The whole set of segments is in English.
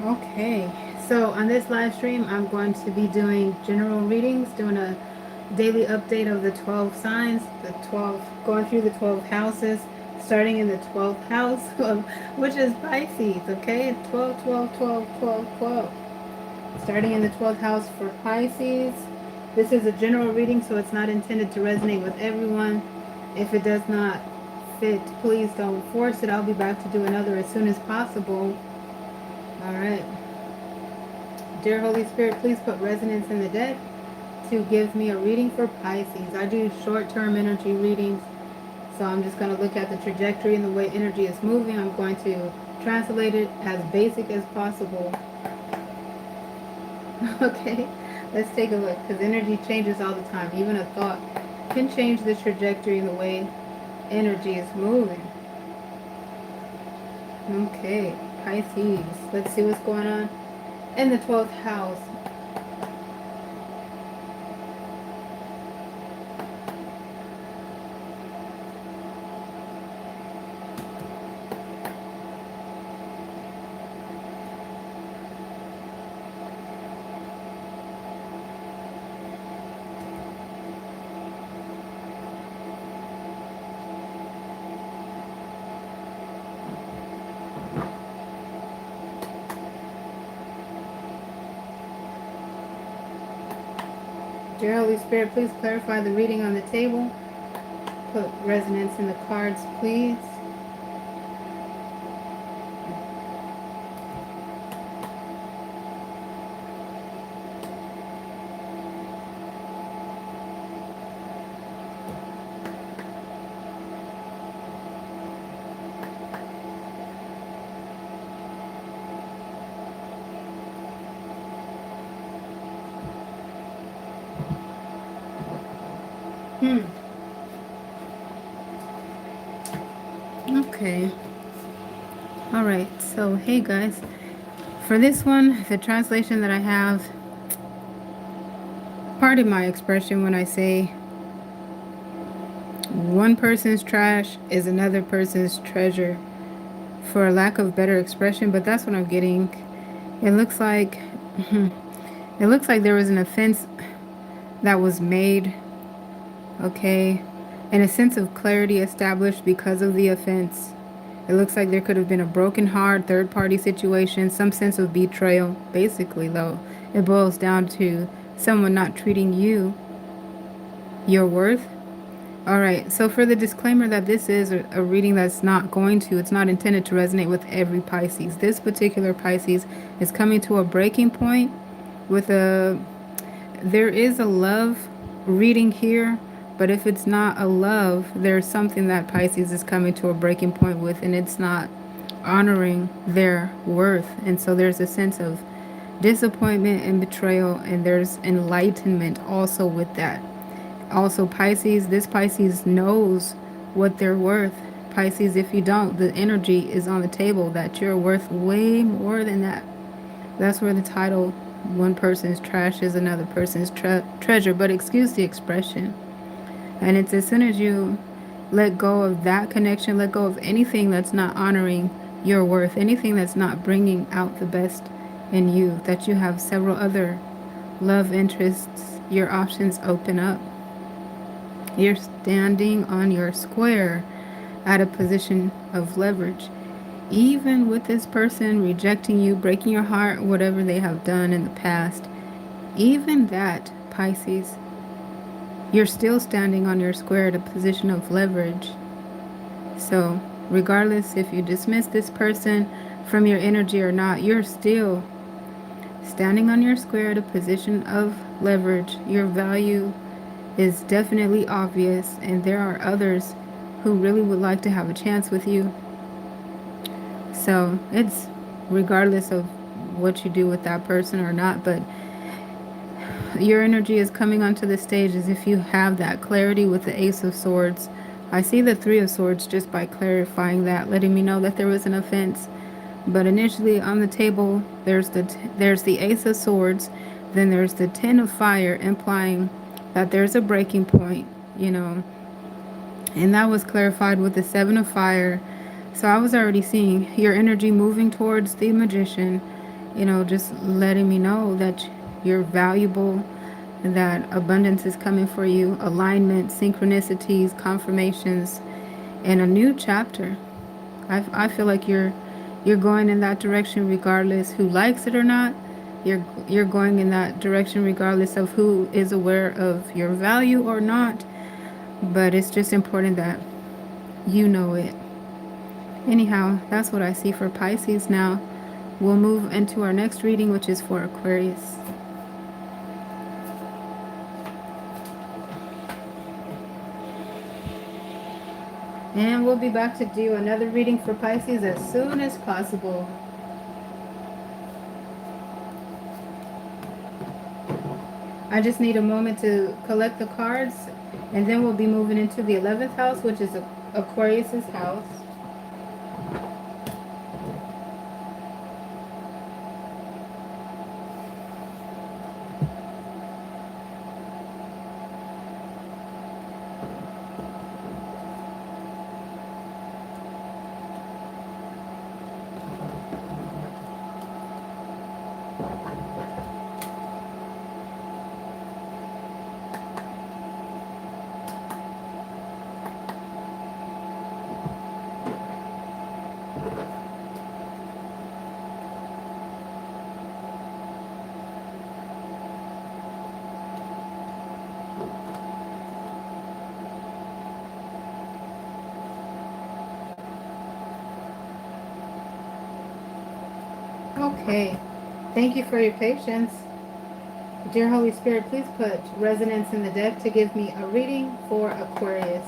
Okay, so on this live stream, I'm going to be doing general readings, doing a daily update of the 12 signs, the 12, going through the 12 houses, starting in the 12th house, which is Pisces, okay? 12, 12, 12, 12, 12. Starting in the 12th house for Pisces. This is a general reading, so it's not intended to resonate with everyone. If it does not fit, please don't force it. I'll be back to do another as soon as possible. All right. Dear Holy Spirit, please put resonance in the deck to give me a reading for Pisces. I do short-term energy readings, so I'm just going to look at the trajectory and the way energy is moving. I'm going to translate it as basic as possible. Okay, let's take a look, because energy changes all the time. Even a thought can change the trajectory and the way energy is moving. Okay, Pisces. Let's see what's going on in the 12th house. Dear Holy Spirit, please clarify the reading on the table. Put resonance in the cards, please. Okay. All right. So, hey guys. For this one, the translation that I have, pardon my expression when I say one person's trash is another person's treasure, for a lack of better expression, but that's what I'm getting. It looks like it looks like there was an offense that was made, okay, and a sense of clarity established because of the offense. It looks like there could have been a broken heart, third party situation, some sense of betrayal. Basically, though, it boils down to someone not treating you your worth. All right, so for the disclaimer that this is a reading that's not going to, it's not intended to resonate with every Pisces. This particular Pisces is coming to a breaking point with there is a love reading here, but if it's not a love, there's something that Pisces is coming to a breaking point with, and it's not honoring their worth. And so there's a sense of disappointment and betrayal, and there's enlightenment also with that. Also, Pisces, this Pisces knows what they're worth. Pisces, if you don't, the energy is on the table that you're worth way more than that. That's where the title, one person's trash is another person's treasure, but excuse the expression. And it's as soon as you let go of that connection, let go of anything that's not honoring your worth, anything that's not bringing out the best in you, that you have several other love interests, your options open up. You're standing on your square at a position of leverage. Even with this person rejecting you, breaking your heart, whatever they have done in the past, even that, Pisces, you're still standing on your square at a position of leverage. So, regardless if you dismiss this person from your energy or not, you're still standing on your square at a position of leverage. Your value is definitely obvious, and there are others who really would like to have a chance with you. So it's regardless of what you do with that person or not, but your energy is coming onto the stage as if you have that clarity with the Ace of Swords. I see the Three of Swords just by clarifying that, letting me know that there was an offense. But initially on the table, there's the Ace of Swords, then there's the Ten of Fire, implying that there's a breaking point, and that was clarified with the Seven of Fire. So I was already seeing your energy moving towards the Magician, just letting me know that you're valuable, that abundance is coming for you, alignment, synchronicities, confirmations, and a new chapter. I feel like you're going in that direction regardless who likes it or not. You're going in that direction regardless of who is aware of your value or not. But it's just important that you know it. Anyhow, that's what I see for Pisces now. We'll move into our next reading, which is for Aquarius. And we'll be back to do another reading for Pisces as soon as possible. I just need a moment to collect the cards, and then we'll be moving into the 11th house, which is Aquarius's house. Okay, thank you for your patience. Dear Holy Spirit, please put resonance in the deck to give me a reading for Aquarius.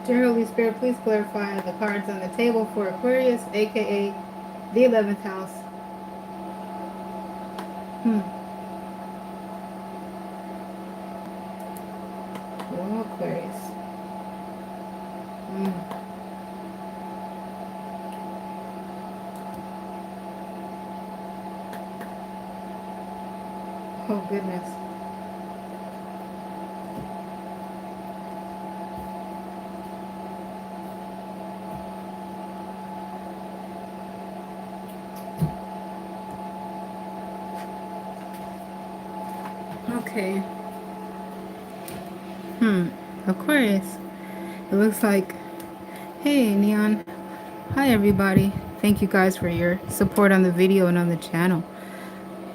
Dear Holy Spirit, please clarify the cards on the table for Aquarius, aka the 11th house. Oh, Aquarius. Oh, goodness. Okay. Aquarius. It looks like, hey, Neon. Hi, everybody. Thank you guys for your support on the video and on the channel.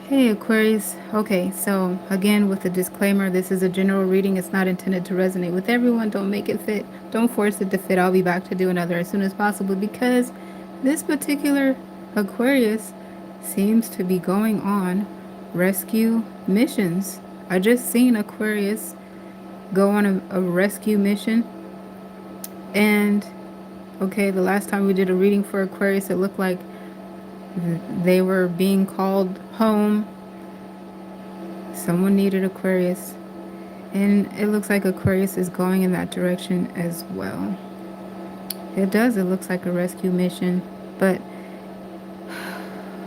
Hey, Aquarius. Okay, so again, with the disclaimer, this is a general reading. It's not intended to resonate with everyone. Don't make it fit. Don't force it to fit. I'll be back to do another as soon as possible because this particular Aquarius seems to be going on rescue missions. I just seen Aquarius go on a rescue mission. And, okay, the last time we did a reading for Aquarius, it looked like they were being called home. Someone needed Aquarius. And it looks like Aquarius is going in that direction as well. It does. It looks like a rescue mission. But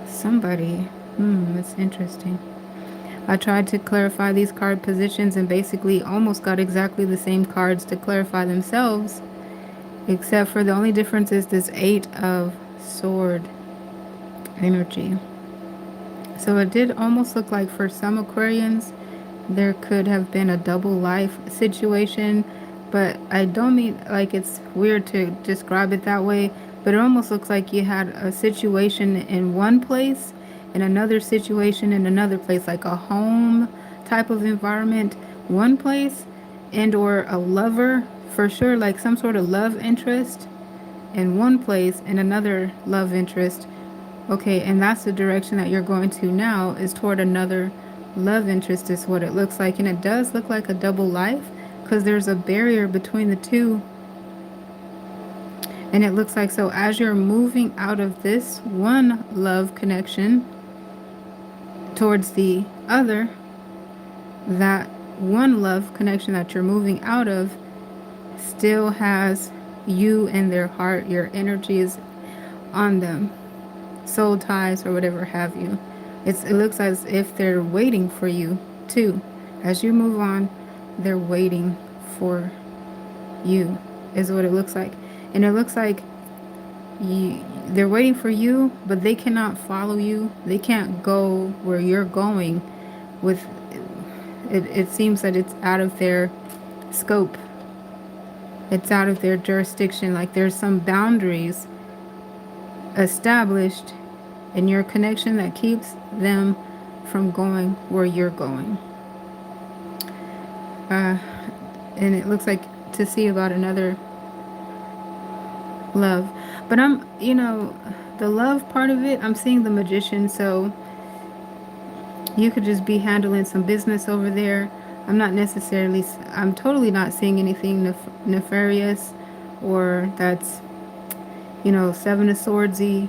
somebody, that's interesting. I tried to clarify these card positions and basically almost got exactly the same cards to clarify themselves, except for the only difference is this 8 of sword energy. So it did almost look like for some Aquarians there could have been a double life situation, but I don't mean like it's weird to describe it that way, but it almost looks like you had a situation in one place and another situation in another place, like a home type of environment one place, and or a lover for sure, like some sort of love interest in one place and another love interest. Okay, and that's the direction that you're going to now, is toward another love interest is what it looks like. And it does look like a double life because there's a barrier between the two. And it looks like, so as you're moving out of this one love connection towards the other, that one love connection that you're moving out of still has you in their heart. Your energy is on them, soul ties or whatever have you. It looks as if they're waiting for you too. As you move on, they're waiting for you, is what it looks like. And it looks like they're waiting for you, but they cannot follow you. They can't go where you're going with it. It seems that it's out of their scope. It's out of their jurisdiction. Like there's some boundaries established in your connection that keeps them from going where you're going. And it looks like to see about another love. But the love part of it, I'm seeing the Magician. So you could just be handling some business over there. I'm totally not seeing anything nefarious or that's, Seven of Swordsy.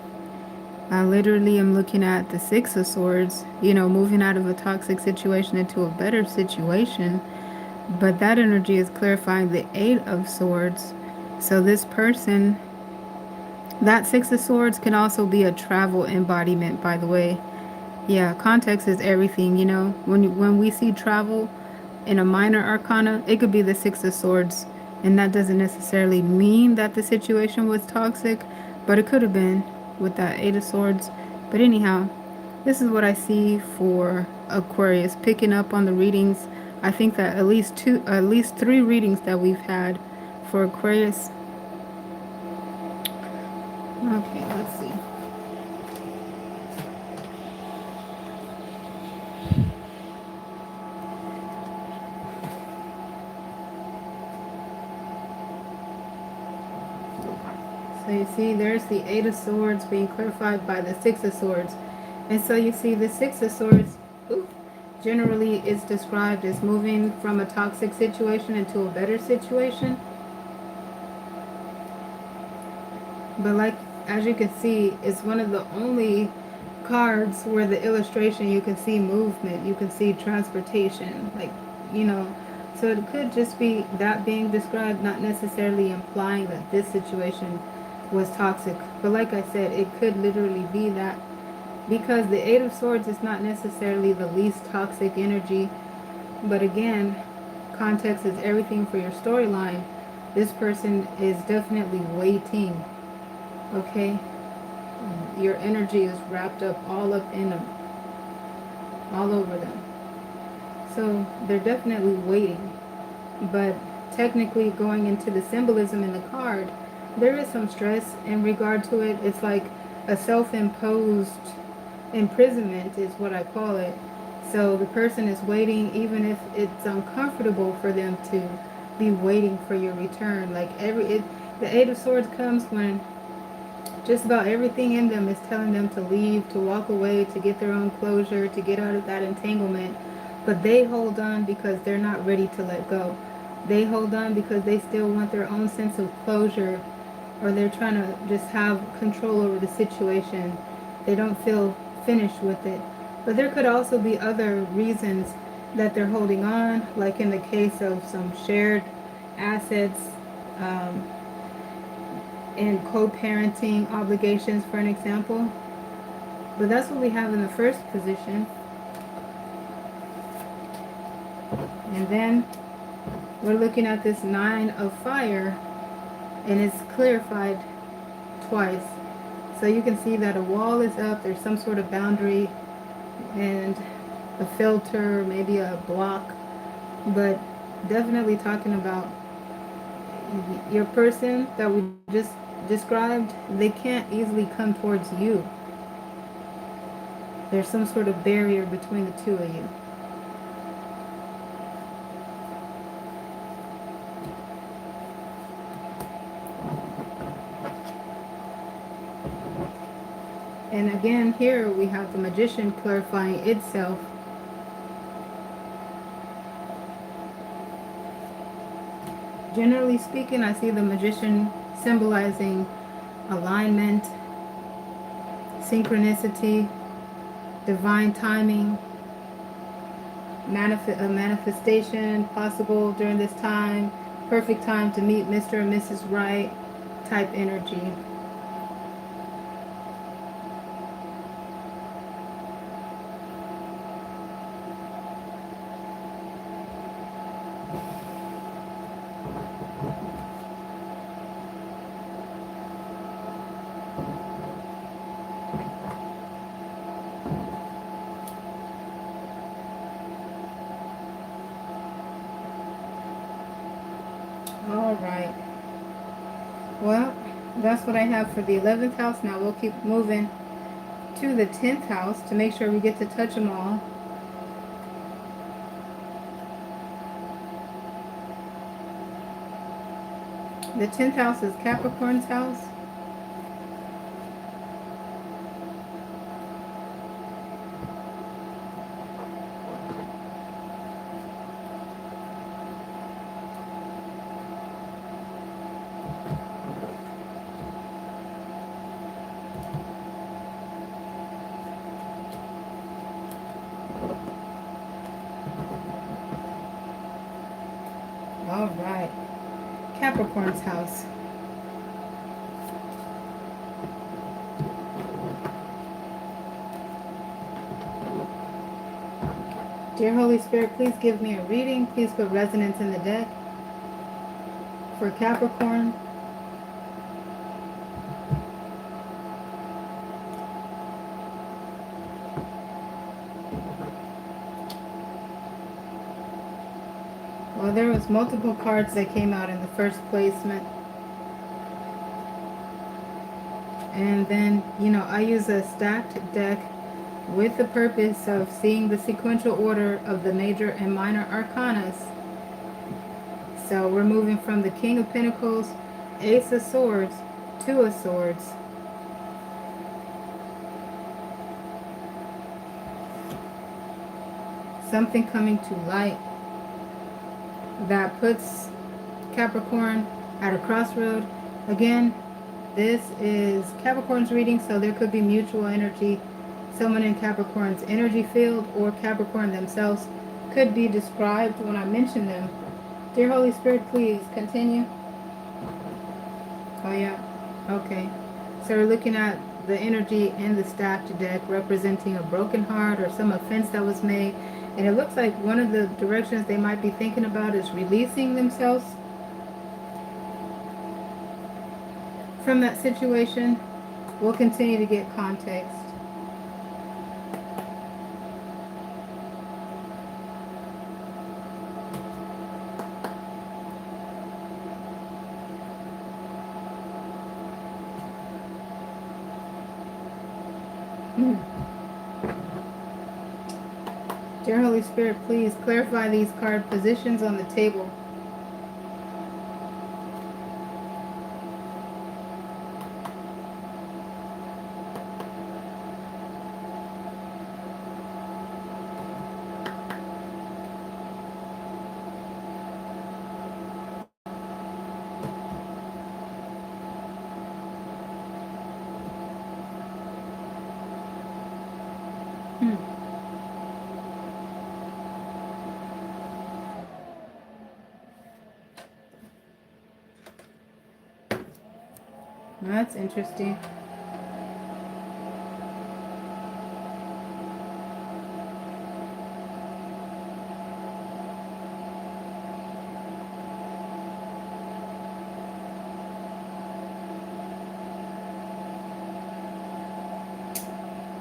I literally am looking at the Six of Swords, moving out of a toxic situation into a better situation. But that energy is clarifying the Eight of Swords. So this person, that Six of Swords can also be a travel embodiment, by the way. Yeah, context is everything, When we see travel in a minor arcana, it could be the Six of Swords. And that doesn't necessarily mean that the situation was toxic, but it could have been with that Eight of Swords. But anyhow, this is what I see for Aquarius. Picking up on the readings, I think that at least 3 readings that we've had for Aquarius. Okay, let's see. So you see, there's the Eight of Swords being clarified by the Six of Swords. And so you see the Six of Swords generally is described as moving from a toxic situation into a better situation. But like, as you can see, it's one of the only cards where the illustration you can see movement, you can see transportation, so it could just be that being described, not necessarily implying that this situation was toxic. But like I said, it could literally be that, because the Eight of Swords is not necessarily the least toxic energy. But again, context is everything for your storyline. This person is definitely waiting. Okay? Your energy is wrapped up all up in them, all over them. So they're definitely waiting. But technically, going into the symbolism in the card, there is some stress in regard to it. It's like a self-imposed imprisonment is what I call it. So the person is waiting, even if it's uncomfortable for them to be waiting for your return. The Eight of Swords comes when just about everything in them is telling them to leave, to walk away, to get their own closure, to get out of that entanglement. But they hold on because they're not ready to let go. They hold on because they still want their own sense of closure, or they're trying to just have control over the situation. They don't feel finished with it. But there could also be other reasons that they're holding on, like in the case of some shared assets, and co-parenting obligations, for an example. But that's what we have in the first position. And then we're looking at this Nine of Fire, and it's clarified twice. So you can see that a wall is up, there's some sort of boundary and a filter, maybe a block, but definitely talking about your person that we just described. They can't easily come towards you. There's some sort of barrier between the two of you. And again, here we have the Magician clarifying itself. Generally speaking, I see the magician symbolizing alignment, synchronicity, divine timing, a manifestation possible during this time, perfect time to meet Mr. and Mrs. Right type energy. All right. Well, that's what I have for the 11th house. Now we'll keep moving to the 10th house to make sure we get to touch them all. The 10th house is Capricorn's house. All right. Capricorn's house. Dear Holy Spirit, please give me a reading. Please put resonance in the deck for Capricorn. Well, there was multiple cards that came out in the first placement. And then, I use a stacked deck with the purpose of seeing the sequential order of the major and minor arcanas. So we're moving from the King of Pentacles, Ace of Swords, Two of Swords. Something coming to light that puts Capricorn at a crossroad. Again, this is Capricorn's reading, so there could be mutual energy. Someone in Capricorn's energy field or Capricorn themselves could be described when I mention them. Dear Holy Spirit, please continue. Oh, yeah. Okay. So we're looking at the energy in the stacked deck representing a broken heart or some offense that was made. And it looks like one of the directions they might be thinking about is releasing themselves from that situation. We'll continue to get context. Dear Holy Spirit, please clarify these card positions on the table. That's interesting.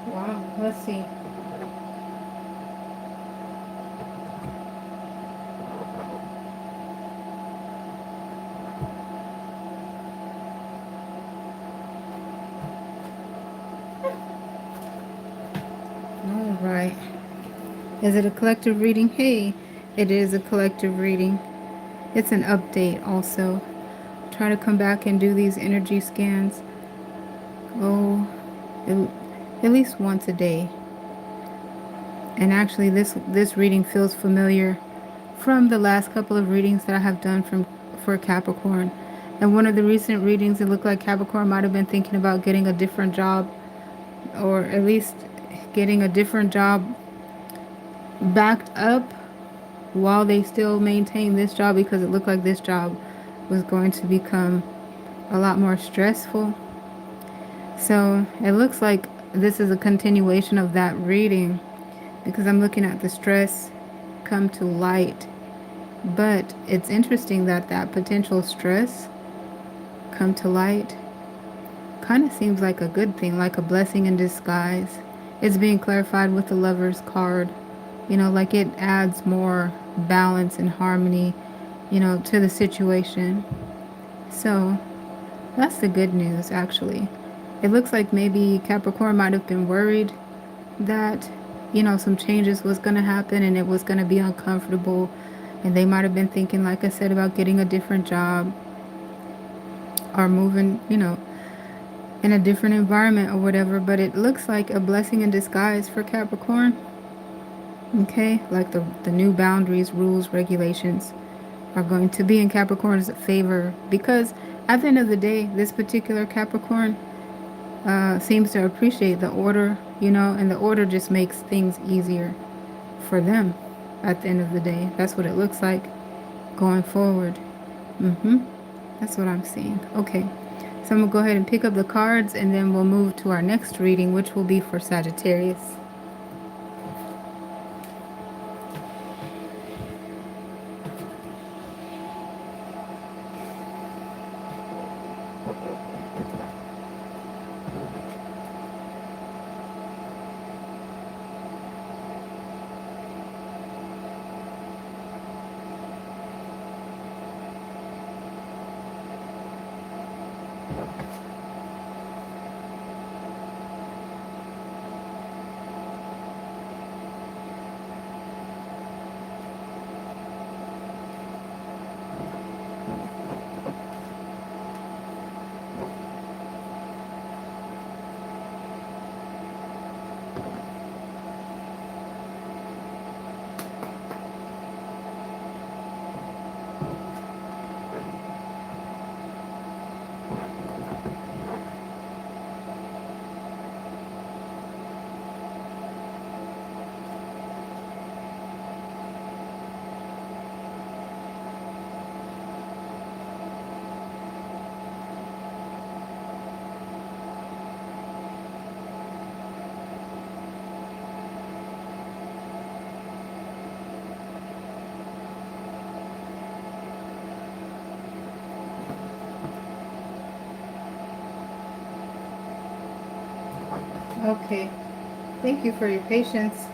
Wow, let's see. All right. Is it a collective reading? Hey, it is a collective reading. It's an update also. Try to come back and do these energy scans. Oh, at least once a day. And actually this reading feels familiar from the last couple of readings that I have done for Capricorn. And one of the recent readings, it looked like Capricorn might have been thinking about getting a different job, or at least getting a different job backed up while they still maintain this job, because it looked like this job was going to become a lot more stressful. So it looks like this is a continuation of that reading, because I'm looking at the stress come to light. But it's interesting that that potential stress come to light kind of seems like a good thing, like a blessing in disguise. It's being clarified with the Lover's card. Like it adds more balance and harmony, to the situation. So that's the good news, actually. It looks like maybe Capricorn might have been worried that, some changes was going to happen and it was going to be uncomfortable. And they might have been thinking, like I said, about getting a different job or moving, in a different environment or whatever. But it looks like a blessing in disguise for Capricorn. Okay, like the new boundaries, rules, regulations are going to be in Capricorn's favor, because at the end of the day, this particular Capricorn seems to appreciate the order, and the order just makes things easier for them at the end of the day. That's what it looks like going forward. That's what I'm seeing. Okay, so I'm going to go ahead and pick up the cards, and then we'll move to our next reading, which will be for Sagittarius. Okay, thank you for your patience.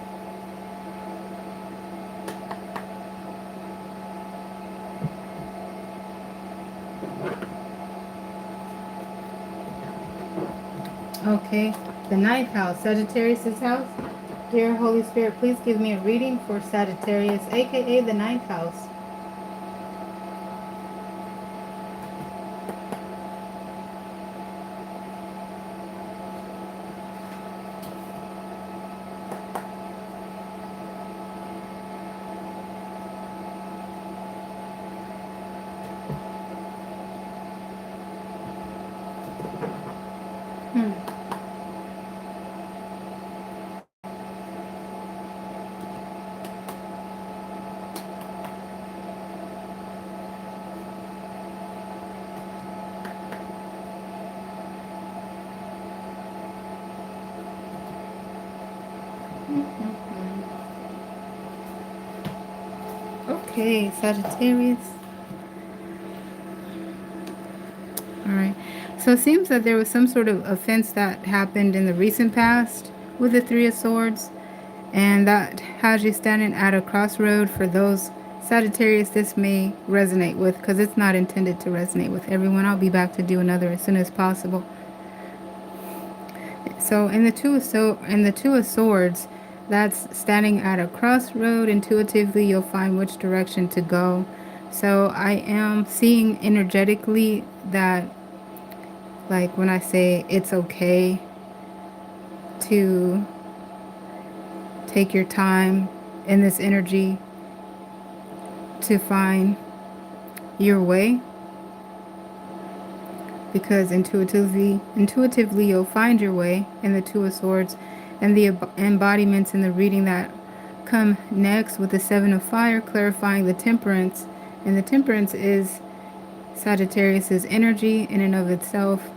Okay, the ninth house, Sagittarius' house. Dear Holy Spirit, please give me a reading for Sagittarius, aka the ninth house. Hmm. Okay, Sagittarius. All right. So it seems that there was some sort of offense that happened in the recent past with the Three of Swords, and that has you standing at a crossroad. For those Sagittarius, this may resonate with, because it's not intended to resonate with everyone. I'll be back to do another as soon as possible. So in the Two of Swords, that's standing at a crossroad. Intuitively, you'll find which direction to go. So I am seeing energetically that, like when I say it's okay to take your time in this energy to find, your way, because intuitively you'll find your way in the Two of Swords, and the embodiments in the reading that come next with the Seven of Fire, clarifying the Temperance. And the Temperance is Sagittarius's energy in and of itself,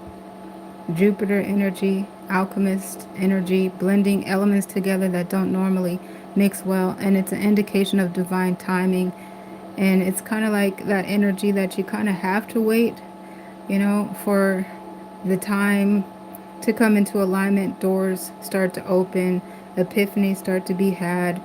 Jupiter energy, alchemist energy, blending elements together that don't normally mix well, and it's an indication of divine timing. And it's kind of like that energy that you kind of have to wait, for the time to come into alignment. Doors start to open, epiphanies start to be had,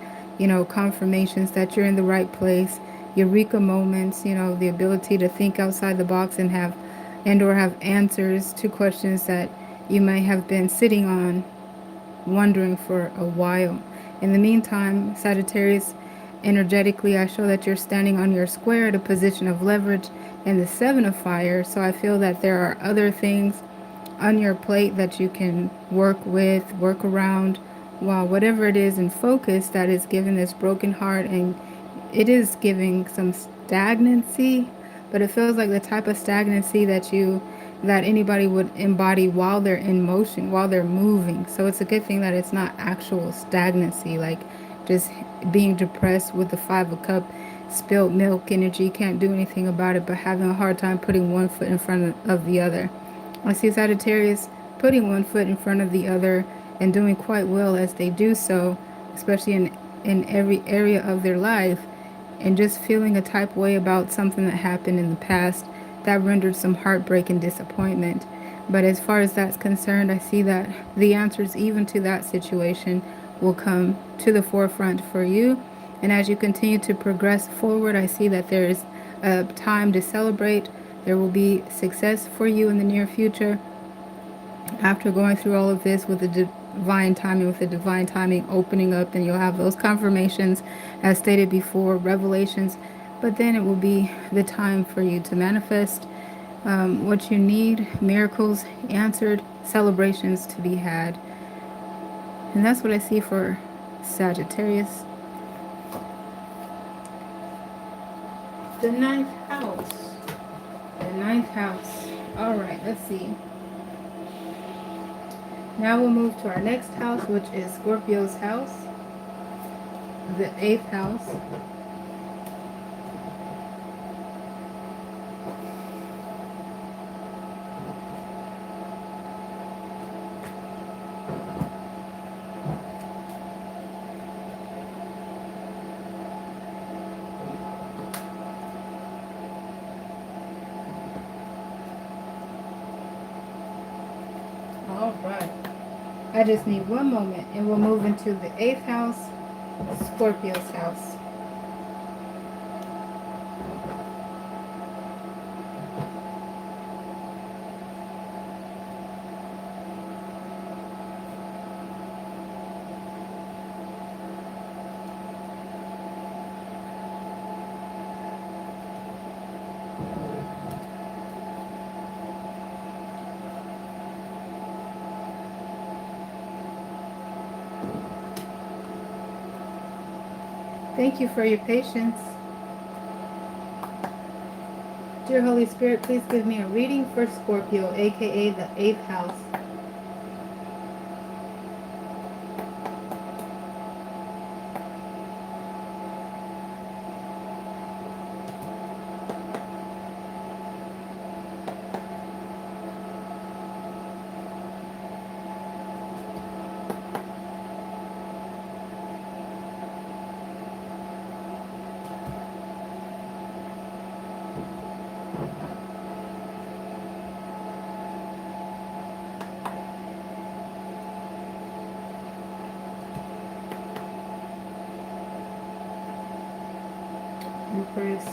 confirmations that you're in the right place, eureka moments, the ability to think outside the box and or have answers to questions that you may have been sitting on, wondering for a while. In the meantime, Sagittarius, energetically, I show that you're standing on your square at a position of leverage and the Seven of Fire. So I feel that there are other things on your plate that you can work with, work around, while whatever it is in focus that is giving this broken heart, and it is giving some stagnancy, but it feels like the type of stagnancy that anybody would embody while they're in motion, while they're moving. So it's a good thing that it's not actual stagnancy, like just being depressed with the Five of Cup, spilled milk energy, can't do anything about it, but having a hard time putting one foot in front of the other. I see Sagittarius putting one foot in front of the other and doing quite well as they do so, especially in every area of their life, and just feeling a type way about something that happened in the past that rendered some heartbreak and disappointment. But as far as that's concerned, I see that the answers even to that situation will come to the forefront for you. And as you continue to progress forward, I see that there is a time to celebrate. There will be success for you in the near future after going through all of this with the divine timing opening up, and you'll have those confirmations as stated before, revelations. But then it will be the time for you to manifest what you need, miracles answered, celebrations to be had. And that's what I see for Sagittarius. The ninth house. The ninth house. All right, let's see. Now we'll move to our next house, which is Scorpio's house, the eighth house. All right. I just need one moment and we'll move into the eighth house, Scorpio's house. Thank you for your patience. Dear Holy Spirit, please give me a reading for Scorpio, aka the eighth house. Empress.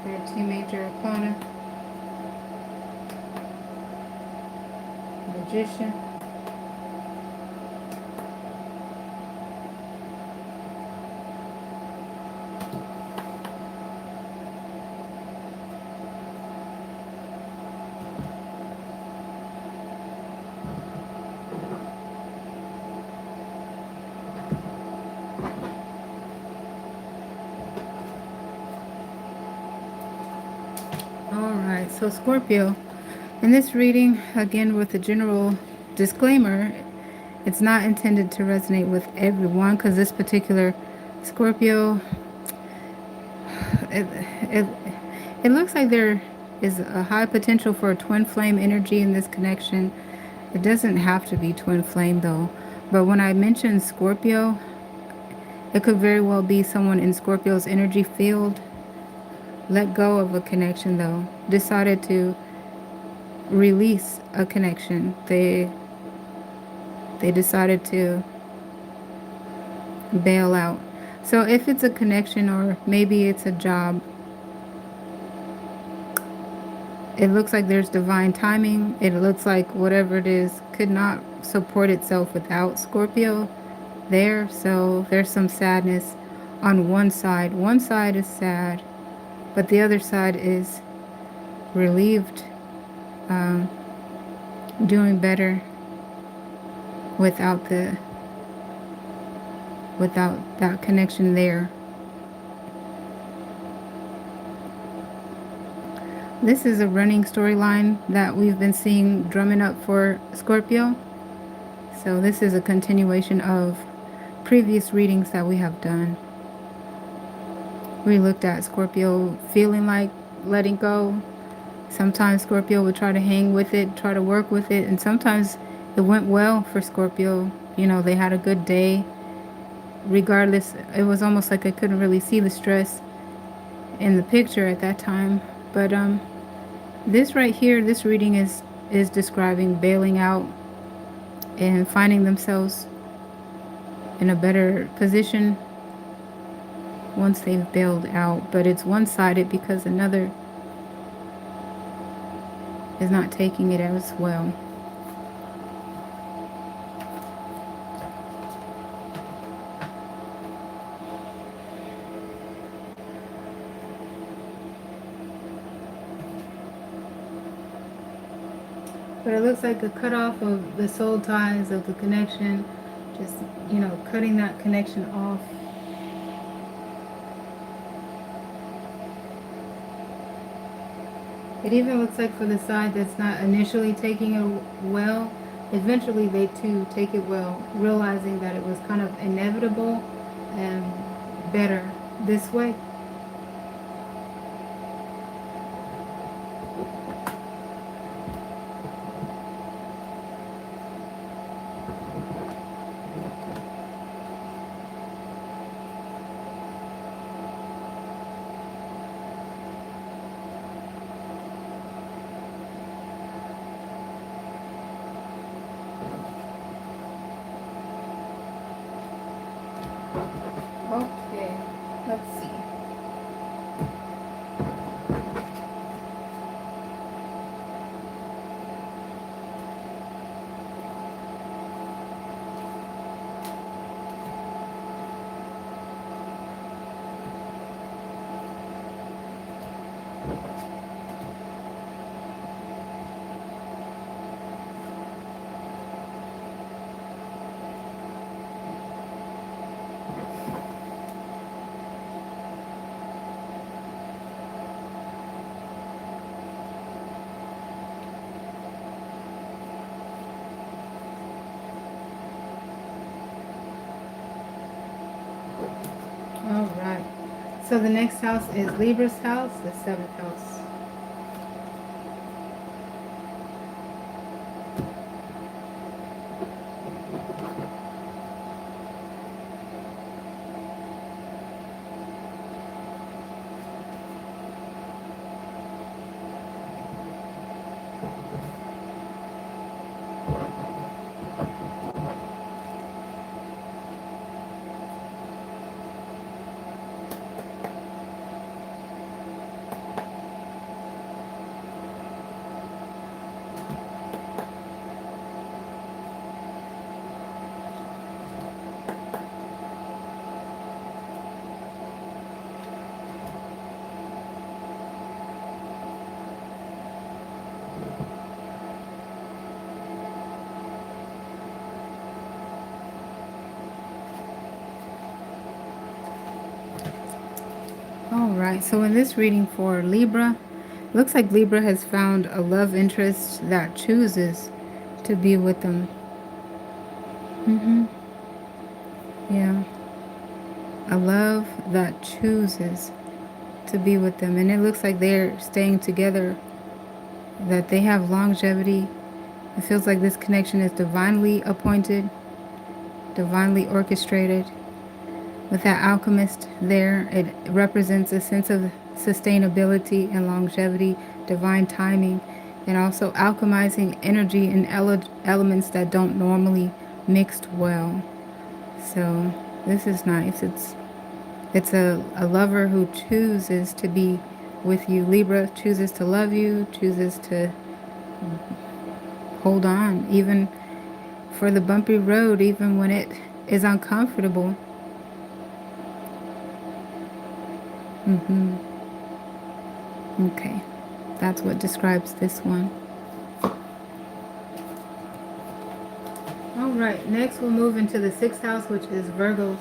There are two major arcana. Magician. So Scorpio, in this reading, again with a general disclaimer, it's not intended to resonate with everyone because this particular Scorpio, it, it, it looks like there is a high potential for a twin flame energy in this connection. It doesn't have to be twin flame though. But when I mentioned Scorpio, it could very well be someone in Scorpio's energy field let go of a connection though, decided to release a connection. They decided to bail out. So if it's a connection or maybe it's a job, it looks like there's divine timing. It looks like whatever it is could not support itself without Scorpio there. So there's some sadness on one side. One side is sad, but the other side is relieved, doing better without the without that connection there. This is a running storyline that we've been seeing drumming up for Scorpio. So this is a continuation of previous readings that we have done. We looked at Scorpio feeling like letting go. Sometimes Scorpio would try to hang with it, try to work with it, and sometimes it went well for Scorpio. You know, they had a good day. Regardless, it was almost like I couldn't really see the stress in the picture at that time. But this right here, this reading is describing bailing out and finding themselves in a better position once they've bailed out. But it's one-sided because another is not taking it as well. But it looks like a cutoff of the soul ties of the connection, just, you know, cutting that connection off. It even looks like for the side that's not initially taking it well, eventually they too take it well, realizing that it was kind of inevitable and better this way. Okay, let's see. All right. So the next house is Libra's house, the seventh house. All right, so in this reading for Libra, Looks like Libra has found a love interest that chooses to be with them. Yeah. A love that chooses to be with them. And it looks like they're staying together, that they have longevity. It feels like this connection is divinely appointed, divinely orchestrated. With that alchemist there, it represents a sense of sustainability and longevity, divine timing, and also alchemizing energy and elements that don't normally mixed well. So this is nice. It's a lover who chooses to be with you. Libra chooses to love you, chooses to hold on, even for the bumpy road, even when it is uncomfortable. Okay, that's what describes this one. All right, next we'll move into the sixth house, which is Virgos.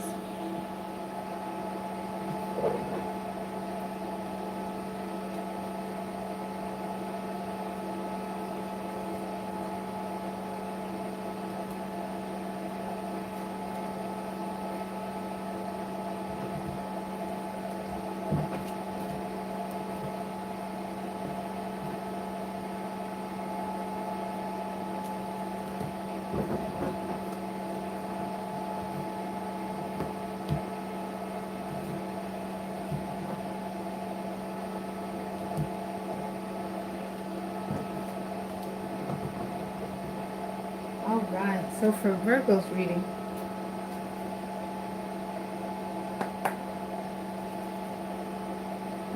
All right, so for Virgo's reading,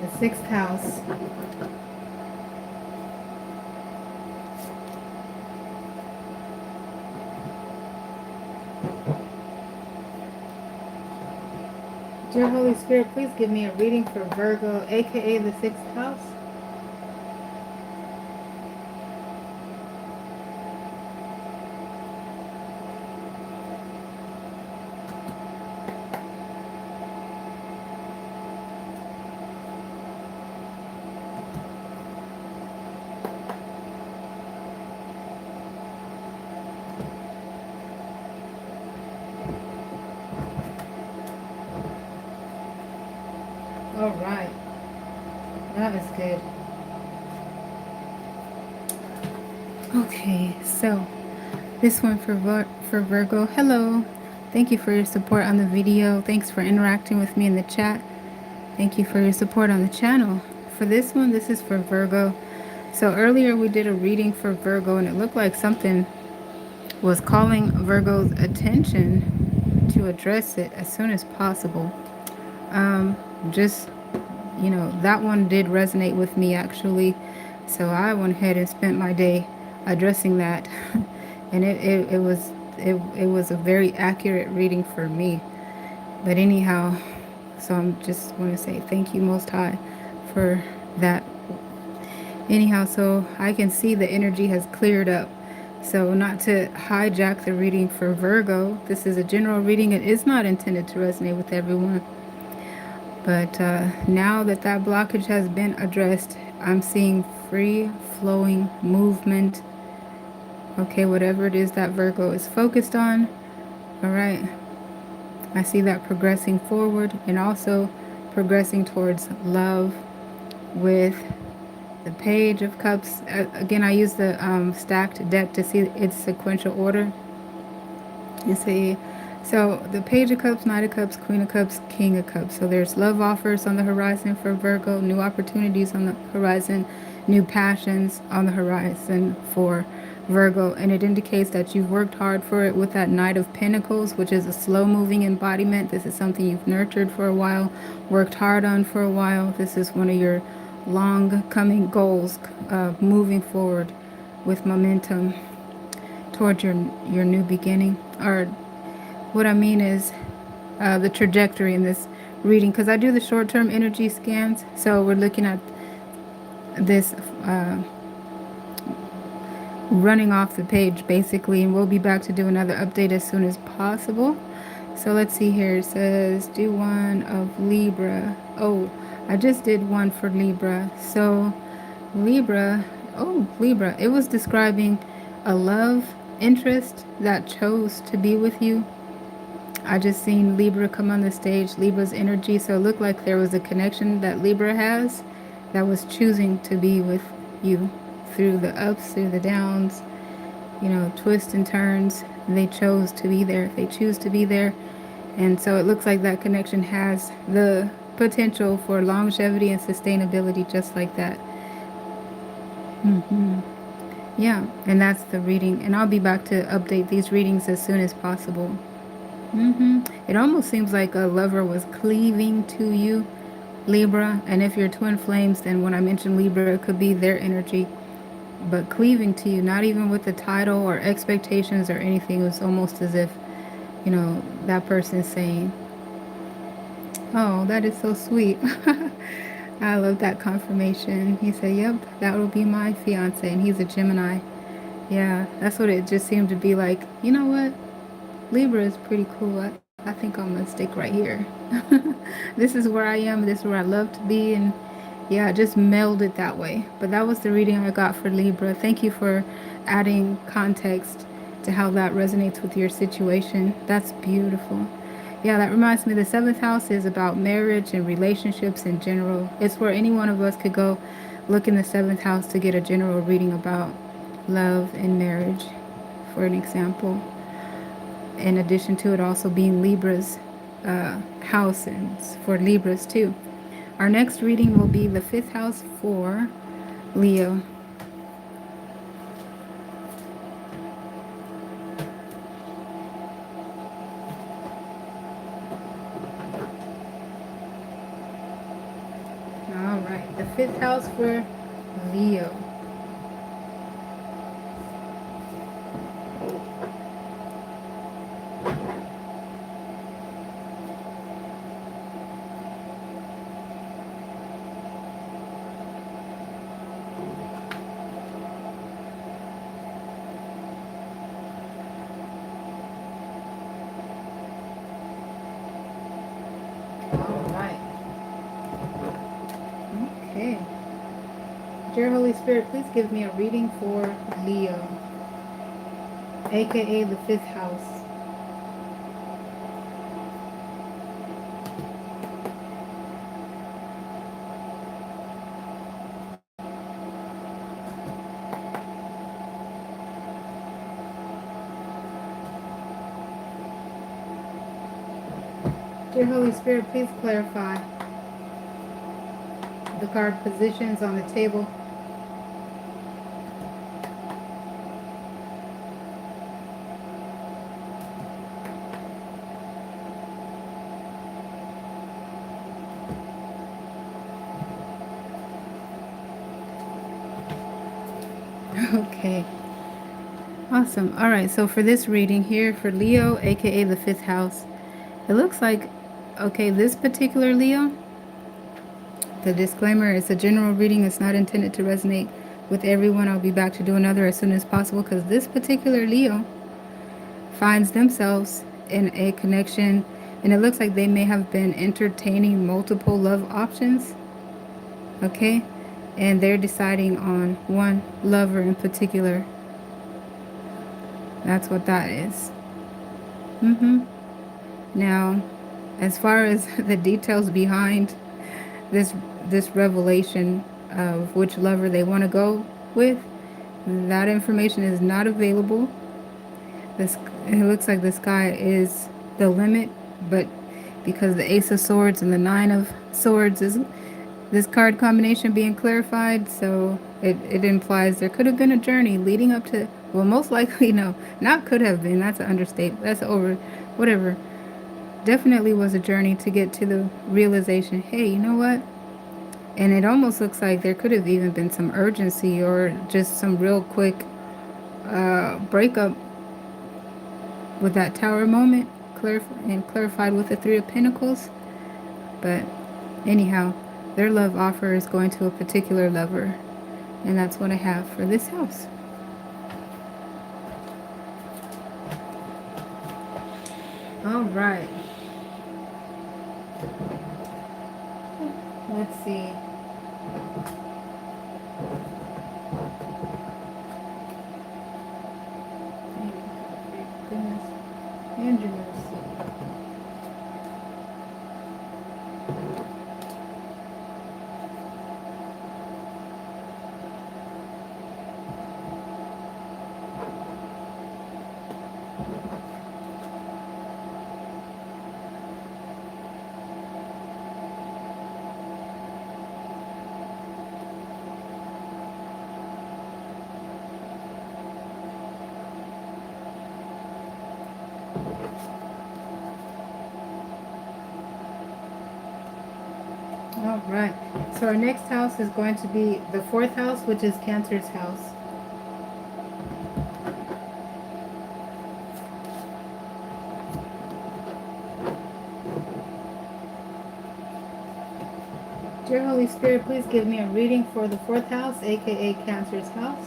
the sixth house. Dear Holy Spirit, please give me a reading for Virgo, aka the sixth house. All right, that is good. Okay, so this one for Virgo. Hello. Thank you for your support on the video. Thanks for interacting with me in the chat. Thank you for your support on the channel. For this one, this is for Virgo. So earlier we did a reading for Virgo and it looked like something was calling Virgo's attention to address it as soon as possible. Just, that one did resonate with me actually. So I went ahead and spent my day addressing that. And it was a very accurate reading for me. But anyhow, so I'm just want to say thank you Most High for that. Anyhow, so I can see the energy has cleared up. So not to hijack the reading for Virgo, this is a general reading. It is not intended to resonate with everyone. But now that that blockage has been addressed, I'm seeing free flowing movement. Okay, whatever it is that Virgo is focused on. All right. I see that progressing forward and also progressing towards love with the Page of Cups. Again, I use the stacked deck to see its sequential order. You see, so the Page of Cups, Knight of Cups, Queen of Cups, King of Cups. So there's love offers on the horizon for Virgo, new opportunities on the horizon, new passions on the horizon for Virgo. And it indicates that you've worked hard for it with that Knight of Pentacles, which is a slow-moving embodiment. This is something you've nurtured for a while, worked hard on for a while. This is one of your long-coming goals, moving forward with momentum towards your new beginning. Or what I mean is the trajectory in this reading, because I do the short-term energy scans. So we're looking at this running off the page basically, and we'll be back to do another update as soon as possible. So let's see here. It says do one of Libra. Oh, I just did one for Libra. So Libra. Oh, Libra. It was describing a love interest that chose to be with you. I just seen Libra come on the stage, Libra's energy. So it looked like there was a connection that Libra has that was choosing to be with you through the ups, through the downs, twists and turns. And they chose to be there. They choose to be there. And so it looks like that connection has the potential for longevity and sustainability just like that. Yeah, and that's the reading. And I'll be back to update these readings as soon as possible. It almost seems like a lover was cleaving to you, Libra. And if you're twin flames, then when I mentioned Libra, it could be their energy. But cleaving to you, not even with the title or expectations or anything, it was almost as if, that person is saying, oh, that is so sweet. I love that confirmation. He said, yep, that will be my fiance. And he's a Gemini. Yeah, that's what it just seemed to be like. You know what? Libra is pretty cool. I think I'm going to stick right here. This is where I am. This is where I love to be. And yeah, just melded that way. But that was the reading I got for Libra. Thank you for adding context to how that resonates with your situation. That's beautiful. Yeah, that reminds me the seventh house is about marriage and relationships in general. It's where any one of us could go look in the seventh house to get a general reading about love and marriage, for an example. In addition to it also being Libra's house and for Libras too. Our next reading will be the fifth house for Leo. All right, the fifth house for Leo. All right. Okay. Dear Holy Spirit, please give me a reading for Leo, aka the fifth house. Dear Holy Spirit, please clarify the card positions on the table. Okay. Awesome. All right. So for this reading here for Leo, aka the fifth house, it looks like, okay, this particular Leo, the disclaimer is a general reading. It's not intended to resonate with everyone. I'll be back to do another as soon as possible because this particular Leo finds themselves in a connection and it looks like they may have been entertaining multiple love options. Okay. And they're deciding on one lover in particular. That's what that is. Now, as far as the details behind this this revelation of which lover they want to go with, that information is not available. This it looks like the sky is the limit, but because the Ace of Swords and the Nine of Swords is this card combination being clarified, so it implies there could have been a journey leading up to, well, most likely no, not could have been, that's an understatement, that's over, whatever. Definitely was a journey to get to the realization, hey, you know what? And it almost looks like there could have even been some urgency or just some real quick breakup with that tower moment, and clarified with the Three of Pentacles. But anyhow, their love offer is going to a particular lover. And that's what I have for this house. All right. Let's see. Goodness. And your mercy. All right. So our next house is going to be the fourth house, which is Cancer's house. Dear Holy Spirit, please give me a reading for the fourth house, aka Cancer's house.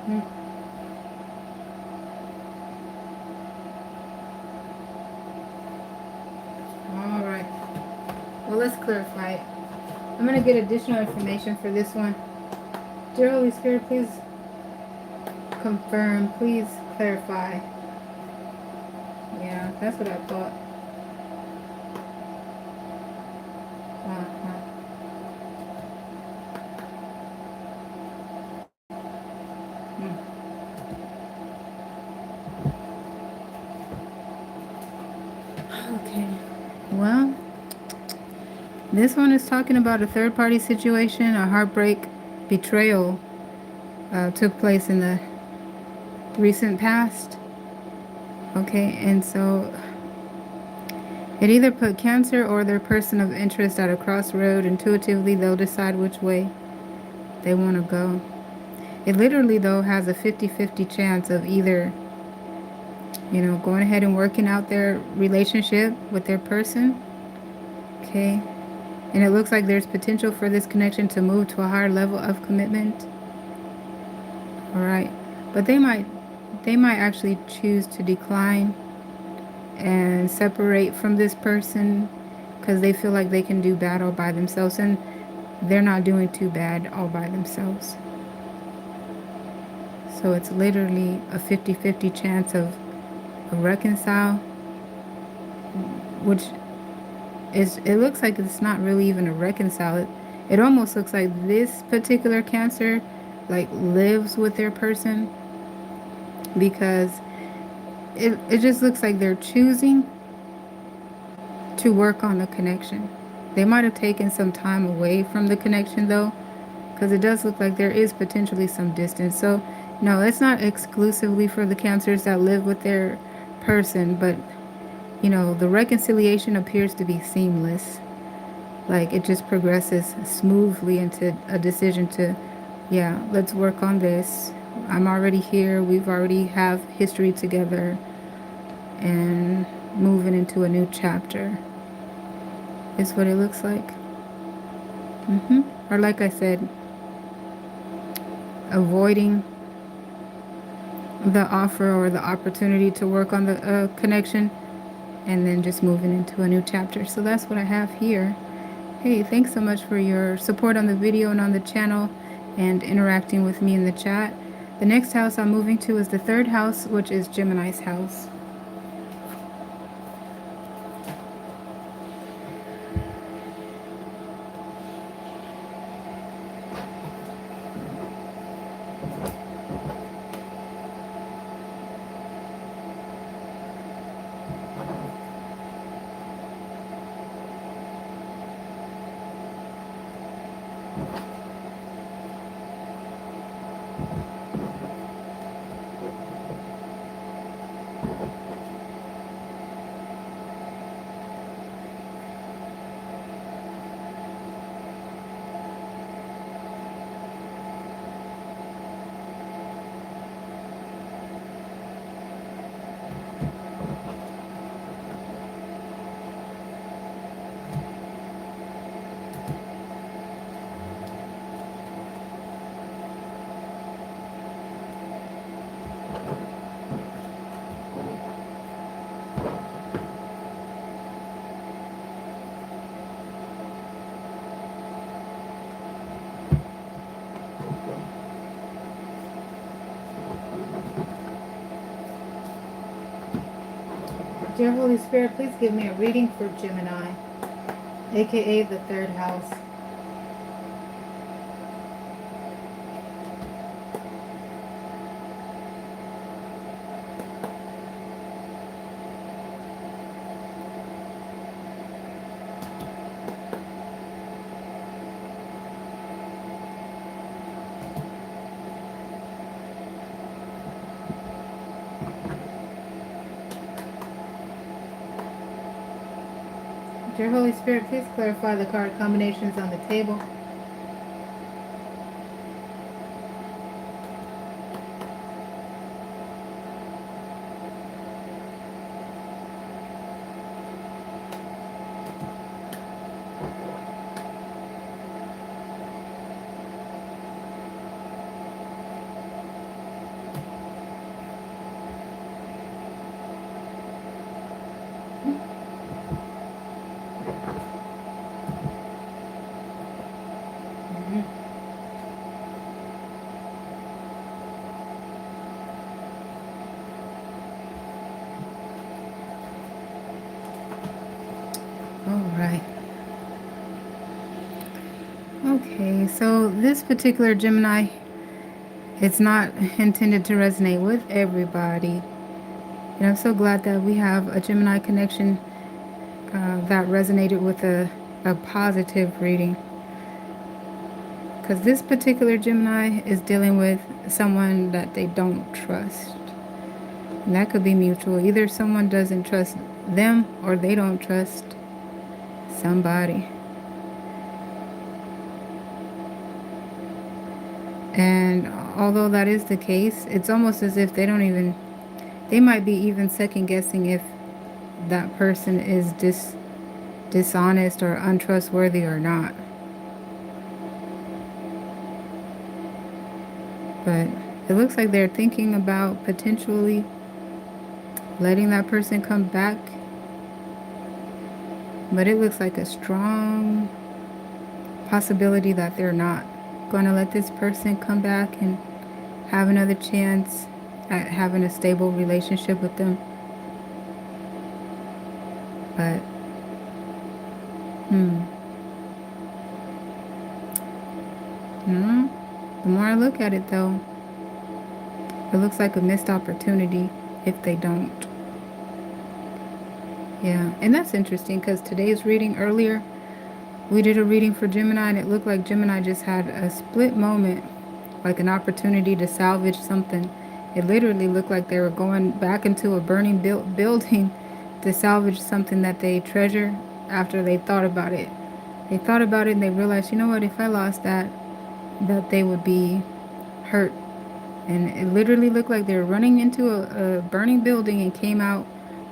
Hmm. All right. Well, let's clarify it. I'm going to get additional information for this one. Dear Holy Spirit, please confirm, please clarify. Yeah, that's what I thought. Uh-huh. Hmm. Okay. Well, this one is talking about a third party situation, a heartbreak, betrayal took place in the recent past. Okay, and so it either put Cancer or their person of interest at a crossroad. Intuitively, they'll decide which way they want to go. It literally, though, has a 50-50 chance of either, going ahead and working out their relationship with their person. Okay, and it looks like there's potential for this connection to move to a higher level of commitment. All right, but they might actually choose to decline and separate from this person because they feel like they can do bad all by themselves, and they're not doing too bad all by themselves. So it's literally a 50-50 chance of a reconcile, which it looks like it's not really even a reconcile. It almost looks like this particular Cancer like lives with their person, because it just looks like they're choosing to work on the connection. They might have taken some time away from the connection, though, because it does look like there is potentially some distance. So no, it's not exclusively for the Cancers that live with their person, but the reconciliation appears to be seamless. Like it just progresses smoothly into a decision to, yeah, let's work on this. I'm already here. We've already have history together, and moving into a new chapter is what it looks like. Or like I said, avoiding the offer or the opportunity to work on the connection, and then just moving into a new chapter. So that's what I have here. Hey, thanks so much for your support on the video and on the channel and interacting with me in the chat. The next house I'm moving to is the third house, which is Gemini's house. Dear Holy Spirit, please give me a reading for Gemini, aka the third house. Dear Holy Spirit, please clarify the card combinations on the table. All right. Okay, so this particular Gemini, it's not intended to resonate with everybody. And I'm so glad that we have a Gemini connection that resonated with a positive reading. Because this particular Gemini is dealing with someone that they don't trust. And that could be mutual. Either someone doesn't trust them or they don't trust somebody. And although that is the case, it's almost as if they might be even second guessing if that person is dishonest or untrustworthy or not. But it looks like they're thinking about potentially letting that person come back. But it looks like a strong possibility that they're not going to let this person come back and have another chance at having a stable relationship with them. But the more I look at it, though, it looks like a missed opportunity if they don't. Yeah, and that's interesting because today's reading earlier, we did a reading for Gemini and it looked like Gemini just had a split moment, like an opportunity to salvage something. It literally looked like they were going back into a burning building to salvage something that they treasure after they thought about it. They thought about it and they realized, you know what, if I lost that they would be hurt. And it literally looked like they were running into a burning building and came out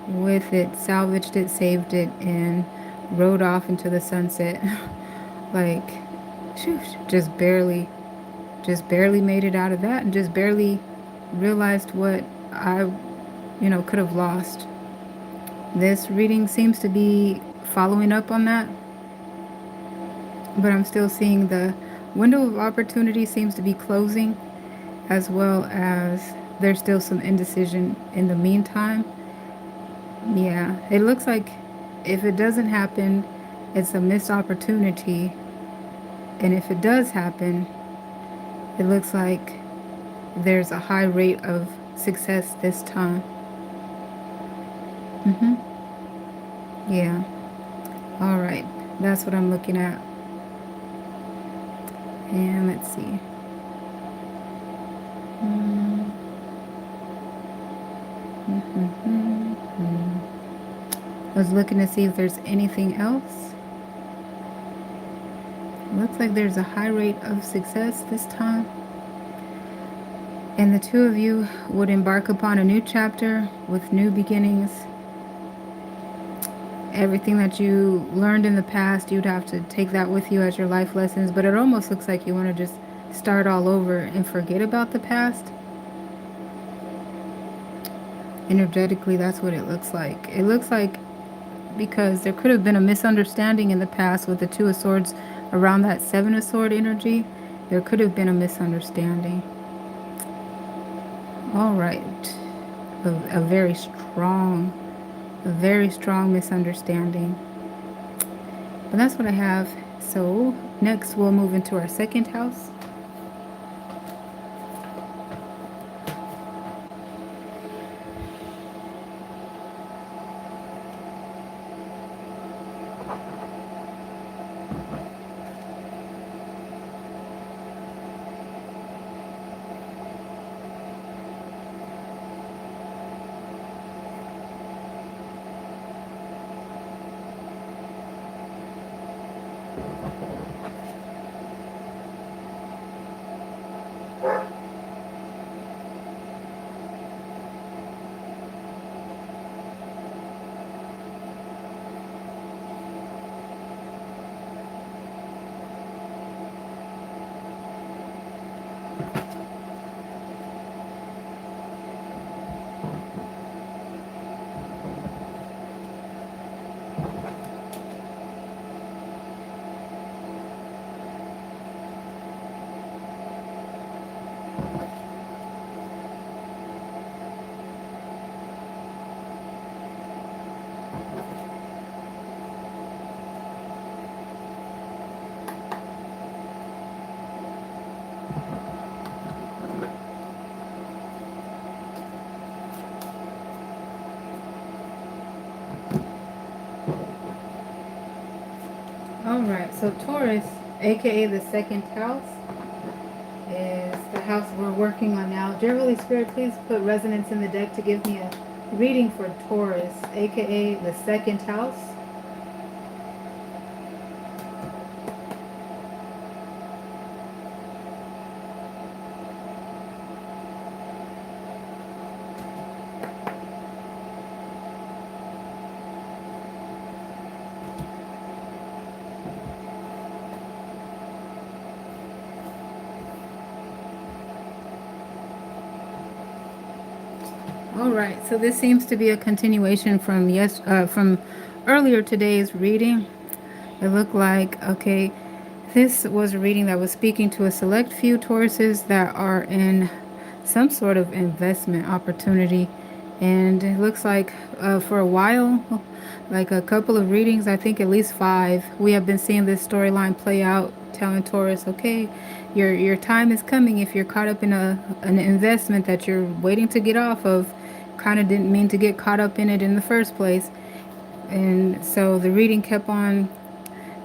with it, salvaged it, saved it, and rode off into the sunset. Like, just barely made it out of that and just barely realized what I, could have lost. This reading seems to be following up on that, but I'm still seeing the window of opportunity seems to be closing, as well as there's still some indecision in the meantime. Yeah, it looks like if it doesn't happen, it's a missed opportunity. And if it does happen, it looks like there's a high rate of success this time. Yeah. All right. That's what I'm looking at. And let's see. I was looking to see if there's anything else. Looks like there's a high rate of success this time. And the two of you would embark upon a new chapter with new beginnings. Everything that you learned in the past, you'd have to take that with you as your life lessons. But it almost looks like you want to just start all over and forget about the past. Energetically, that's what it looks like. It looks like because there could have been a misunderstanding in the past with the Two of Swords around that Seven of Sword energy. There could have been a misunderstanding. All right. A very strong misunderstanding. But that's what I have. So next we'll move into our second house. All right, so Taurus, aka the second house, is the house we're working on now. Dear Holy Spirit, please put resonance in the deck to give me a reading for Taurus, aka the second house. All right, so this seems to be a continuation from earlier today's reading. It looked like, okay, this was a reading that was speaking to a select few Tauruses that are in some sort of investment opportunity. And it looks like for a while, like a couple of readings, I think at least 5, we have been seeing this storyline play out, telling Taurus, okay, your time is coming if you're caught up in an investment that you're waiting to get off of. Kind of didn't mean to get caught up in it in the first place. And so the reading kept on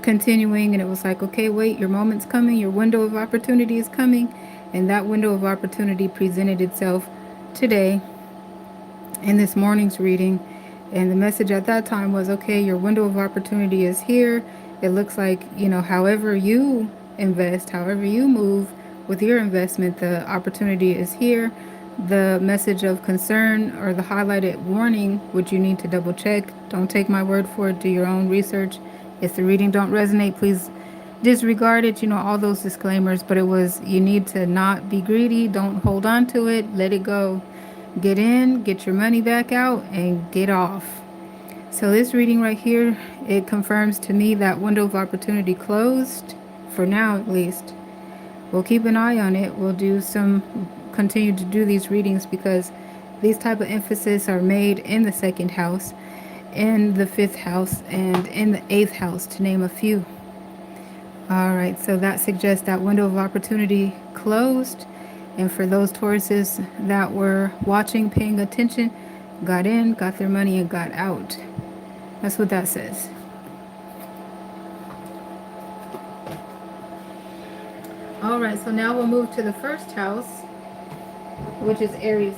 continuing, and it was like, okay, wait, your moment's coming, your window of opportunity is coming. And that window of opportunity presented itself today in this morning's reading. And the message at that time was, okay, your window of opportunity is here. It looks like, however you invest, however you move with your investment, the opportunity is here. The message of concern or the highlighted warning, which you need to double check. Don't take my word for it. Do your own research. If the reading don't resonate, please disregard it. All those disclaimers. But it was, you need to not be greedy. Don't hold on to it. Let it go. Get in, get your money back out, and get off. So this reading right here, it confirms to me that window of opportunity closed, for now at least. We'll keep an eye on it. Continue to do these readings because these type of emphasis are made in the second house, in the fifth house, and in the eighth house, to name a few. All right, so that suggests that window of opportunity closed. And for those Tauruses that were watching, paying attention, got in, got their money, and got out. That's what that says. All right, so now we'll move to the first house, which is Aries.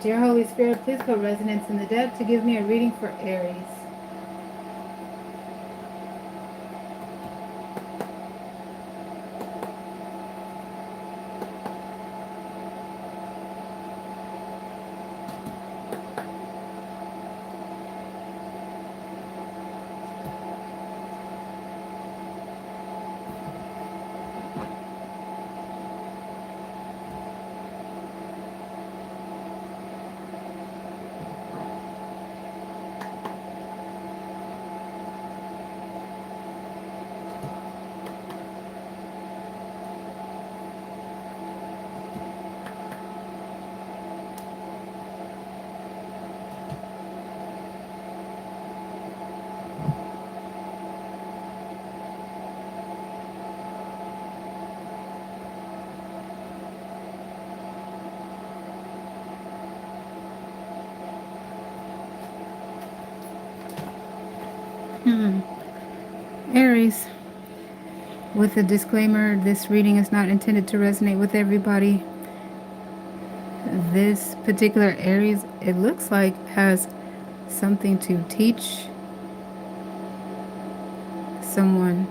Dear Holy Spirit, please put resonance in the depth to give me a reading for Aries. Aries, with a disclaimer, this reading is not intended to resonate with everybody. This particular Aries, it looks like, has something to teach someone.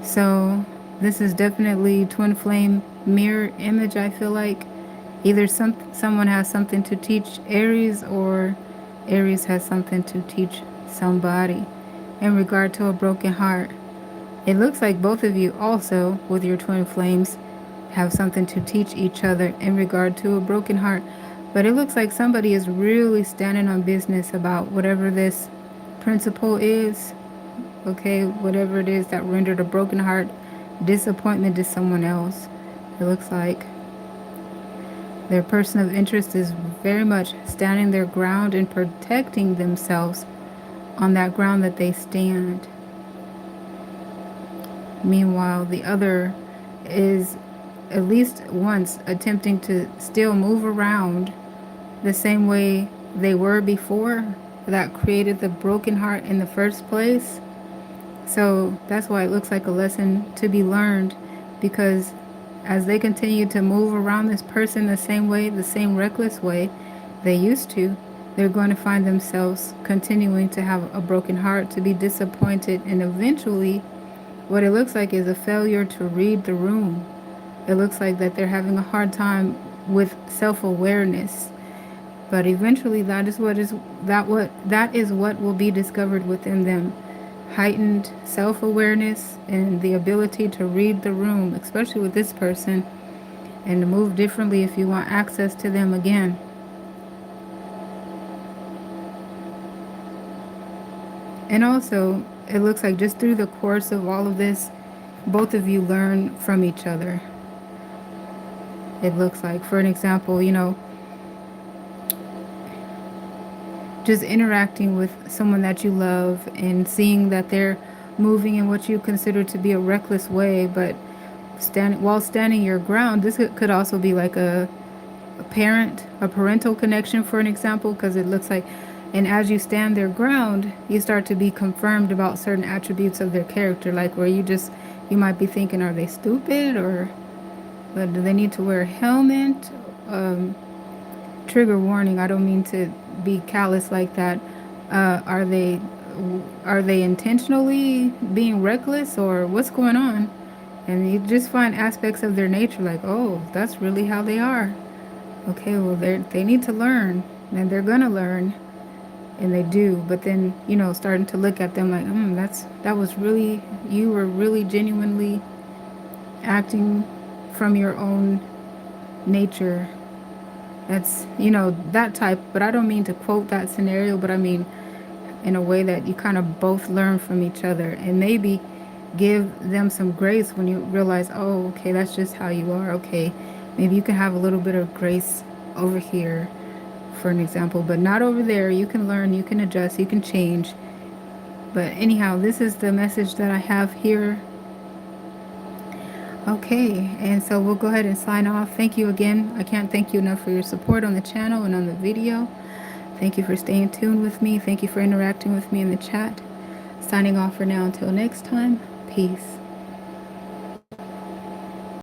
So this is definitely twin flame mirror image. I feel like either someone has something to teach Aries, or Aries has something to teach somebody in regard to a broken heart. It looks like both of you also, with your twin flames, have something to teach each other in regard to a broken heart. But it looks like somebody is really standing on business about whatever this principle is. Okay, whatever it is that rendered a broken heart disappointment to someone else. It looks like their person of interest is very much standing their ground and protecting themselves on that ground that they stand. Meanwhile, the other is at least once attempting to still move around the same way they were before, that created the broken heart in the first place. So that's why it looks like a lesson to be learned, because as they continue to move around this person the same way, the same reckless way they used to, they're going to find themselves continuing to have a broken heart, to be disappointed, and eventually what it looks like is a failure to read the room. It looks like that they're having a hard time with self-awareness. But eventually that is what will be discovered within them. Heightened self-awareness and the ability to read the room, especially with this person, and to move differently if you want access to them again. And also, it looks like just through the course of all of this, both of you learn from each other. It looks like, for an example, just interacting with someone that you love and seeing that they're moving in what you consider to be a reckless way, but while standing your ground. This could also be like a parental connection, for an example, because it looks like, and as you stand their ground, you start to be confirmed about certain attributes of their character, like where you might be thinking, are they stupid, or do they need to wear a helmet? Trigger warning, I don't mean to be callous like that. Are they intentionally being reckless, or what's going on? And you just find aspects of their nature like, oh, that's really how they are. Okay, well, they need to learn, and they're gonna learn, and they do. But then, starting to look at them like, you were really genuinely acting from your own nature. That's, that type. But I don't mean to quote that scenario, but I mean in a way that you kind of both learn from each other, and maybe give them some grace when you realize, oh, okay, that's just how you are. Okay, maybe you can have a little bit of grace over here, for an example, but not over there. You can learn, you can adjust, you can change. But anyhow, this is the message that I have here. Okay, and so we'll go ahead and sign off. Thank you again. I can't thank you enough for your support on the channel and on the video. Thank you for staying tuned with me. Thank you for interacting with me in the chat. Signing off for now until next time. Peace.